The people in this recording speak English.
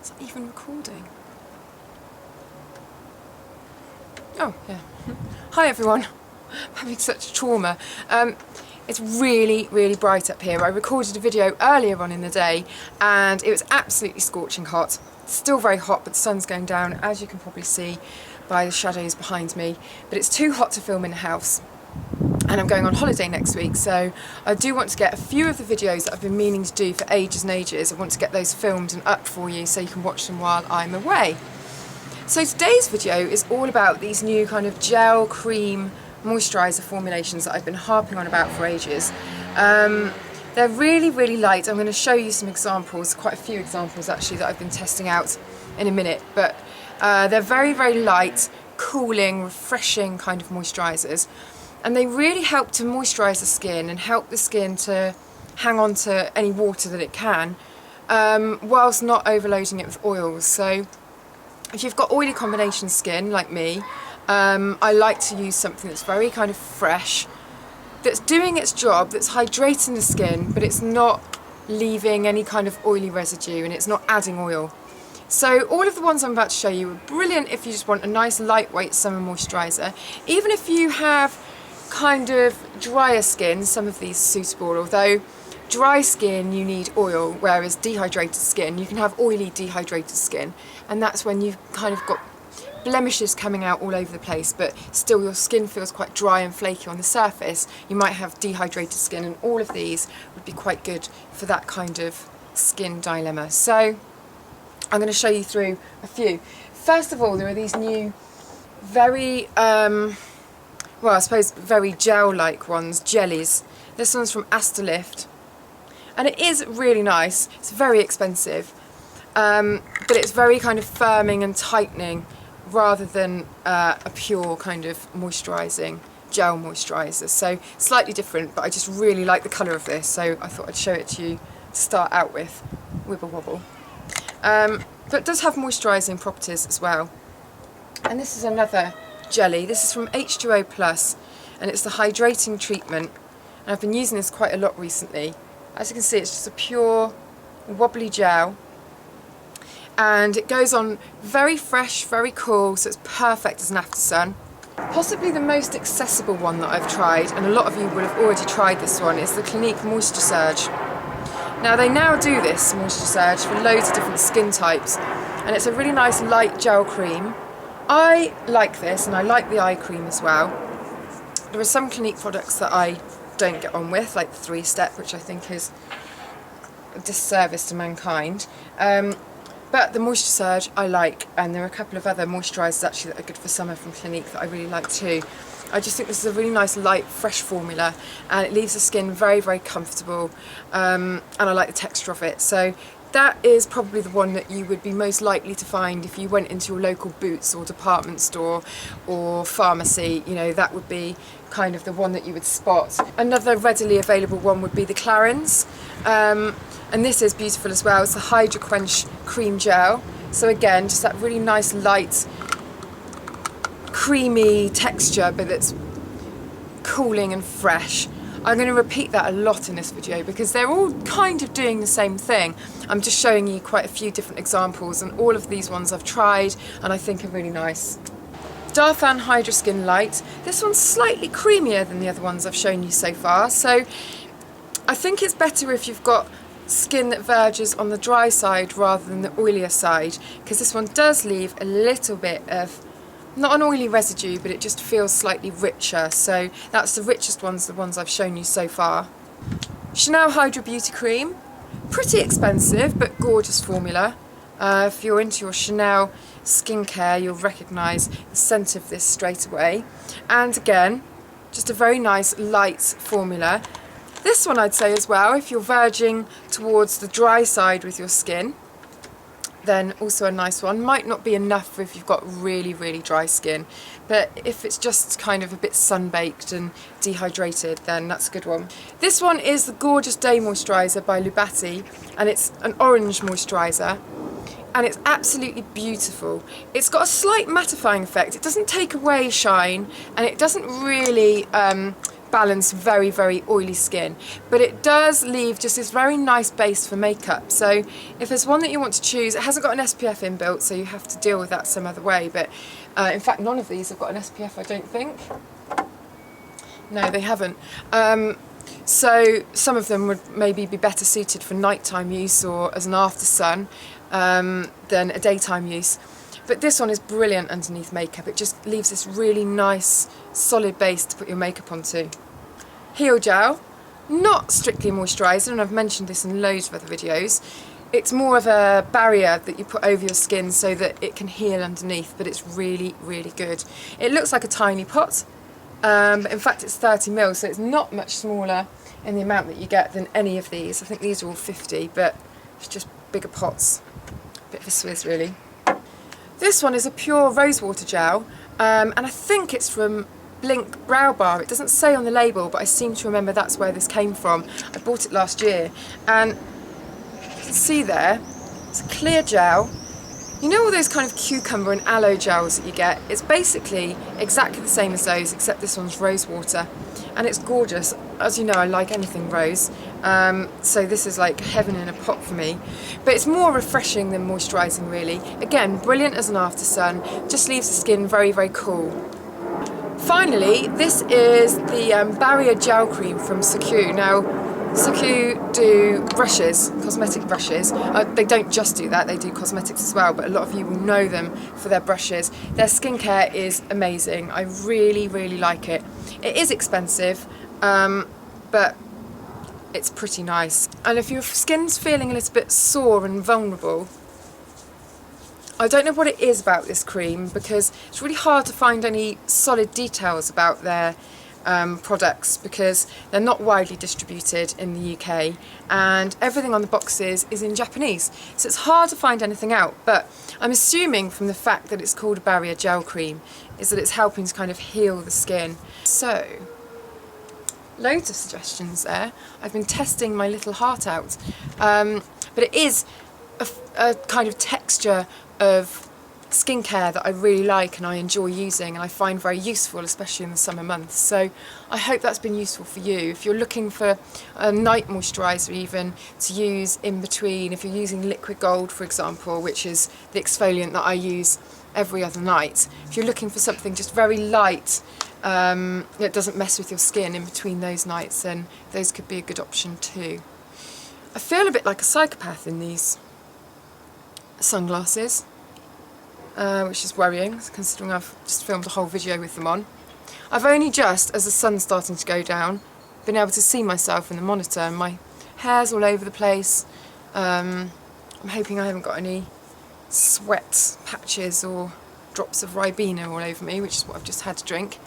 Is that even recording? Oh, yeah. Hi everyone. I'm having such trauma. It's really, really bright up here. I recorded a video earlier on in the day and it was absolutely scorching hot. Still very hot, but the sun's going down, as you can probably see by the shadows behind me. But it's too hot to film in the house. And I'm going on holiday next week, so I do want to get a few of the videos that I've been meaning to do for ages and ages. I want to get those filmed and up for you so you can watch them while I'm away. So today's video is all about these new kind of gel cream moisturiser formulations that I've been harping on about for ages. They're really, really light. I'm going to show you some examples, quite a few examples actually, that I've been testing out in a minute. But they're very, very light, cooling, refreshing kind of moisturisers. And they really help to moisturise the skin and help the skin to hang on to any water that it can, whilst not overloading it with oils. So if you've got oily combination skin like me, I like to use something that's very kind of fresh, that's doing its job, that's hydrating the skin, but it's not leaving any kind of oily residue and it's not adding oil. So all of the ones I'm about to show you are brilliant if you just want a nice lightweight summer moisturiser. Even if you have kind of drier skin, some of these are suitable, although dry skin you need oil, whereas dehydrated skin, you can have oily dehydrated skin, and that's when you've kind of got blemishes coming out all over the place, but still your skin feels quite dry and flaky on the surface. You might have dehydrated skin, and all of these would be quite good for that kind of skin dilemma. So I'm going to show you through a few. First of all, there are these new very well, I suppose very gel-like ones, jellies. This one's from Aster Lift, and it is really nice. It's very expensive, but it's very kind of firming and tightening rather than a pure kind of moisturising gel moisturiser. So slightly different, but I just really like the colour of this, so I thought I'd show it to you to start out with. Wibble wobble. But it does have moisturising properties as well. And this is another jelly. This is from H2O Plus, and it's the hydrating treatment, and I've been using this quite a lot recently. As you can see, it's just a pure wobbly gel, and it goes on very fresh, very cool, so it's perfect as an after sun. Possibly the most accessible one that I've tried, and a lot of you will have already tried this one, is the Clinique Moisturisers. Now they now do this Moisturisers for loads of different skin types, and it's a really nice light gel cream. I like this, and I like the eye cream as well. There are some Clinique products that I don't get on with, like the 3-step, which I think is a disservice to mankind. But the Moisturisers I like, and there are a couple of other moisturisers actually that are good for summer from Clinique that I really like too. I just think this is a really nice light, fresh formula, and it leaves the skin very, very comfortable, and I like the texture of it. So that is probably the one that you would be most likely to find if you went into your local Boots or department store or pharmacy. You know, that would be kind of the one that you would spot. Another readily available one would be the Clarins, and this is beautiful as well. It's the Hydra Quench Cream Gel. So again, just that really nice light, creamy texture, but it's cooling and fresh. I'm going to repeat that a lot in this video because they're all kind of doing the same thing. I'm just showing you quite a few different examples, and all of these ones I've tried and I think are really nice. Dolphin Hydra Skin Light. This one's slightly creamier than the other ones I've shown you so far, so I think it's better if you've got skin that verges on the dry side rather than the oilier side, because this one does leave a little bit of, not an oily residue, but it just feels slightly richer. So that's the richest ones, the ones I've shown you so far. Shanell Hydra Beauty Cream. Pretty expensive, but gorgeous formula. If you're into your Shanell skincare, you'll recognise the scent of this straight away. And again, just a very nice light formula. This one I'd say as well, if you're verging towards the dry side with your skin, then also a nice one. Might not be enough if you've got really, really dry skin, but if it's just kind of a bit sun-baked and dehydrated, then that's a good one. This one is the Gorgeous Day Moisturiser by Lubati, and it's an orange moisturiser, and it's absolutely beautiful. It's got a slight mattifying effect. It doesn't take away shine, and it doesn't really balance very, very oily skin, but it does leave just this very nice base for makeup. So if there's one that you want to choose, it hasn't got an SPF inbuilt, so you have to deal with that some other way, but in fact none of these have got an SPF, I don't think. No, they haven't. So some of them would maybe be better suited for nighttime use or as an after sun than a daytime use. But this one is brilliant underneath makeup. It just leaves this really nice solid base to put your makeup onto. Heel gel, not strictly a moisturiser, and I've mentioned this in loads of other videos. It's more of a barrier that you put over your skin so that it can heal underneath, but it's really, really good. It looks like a tiny pot, but in fact it's 30ml, so it's not much smaller in the amount that you get than any of these. I think these are all 50, but it's just bigger pots. Bit of a Swizz really. This one is a pure rosewater gel, and I think it's from Blink Brow Bar. It doesn't say on the label, but I seem to remember that's where this came from. I bought it last year, and you can see there, it's a clear gel. You know all those kind of cucumber and aloe gels that you get? It's basically exactly the same as those, except this one's rosewater, and it's gorgeous. As you know, I like anything rose, so this is like heaven in a pot for me. But it's more refreshing than moisturising really. Again, brilliant as an after sun, just leaves the skin very, very cool. Finally, this is the Barrier Gel Cream from Suq. Now, Suq do brushes, cosmetic brushes. They don't just do that, they do cosmetics as well, but a lot of you will know them for their brushes. Their skincare is amazing. I really, really like it. It is expensive, but it's pretty nice. And if your skin's feeling a little bit sore and vulnerable, I don't know what it is about this cream, because it's really hard to find any solid details about their products, because they're not widely distributed in the UK and everything on the boxes is in Japanese, so it's hard to find anything out. But I'm assuming from the fact that it's called a barrier gel cream is that it's helping to kind of heal the skin. So loads of suggestions there. I've been testing my little heart out, but it is a kind of texture of skincare that I really like and I enjoy using and I find very useful, especially in the summer months. So I hope that's been useful for you. If you're looking for a night moisturiser even to use in between, if you're using liquid gold for example, which is the exfoliant that I use every other night, if you're looking for something just very light that doesn't mess with your skin in between those nights, then those could be a good option too. I feel a bit like a psychopath in these sunglasses. Which is worrying, considering I've just filmed a whole video with them on. I've only just, as the sun's starting to go down, been able to see myself in the monitor, and my hair's all over the place. I'm hoping I haven't got any sweat patches or drops of Ribena all over me, which is what I've just had to drink.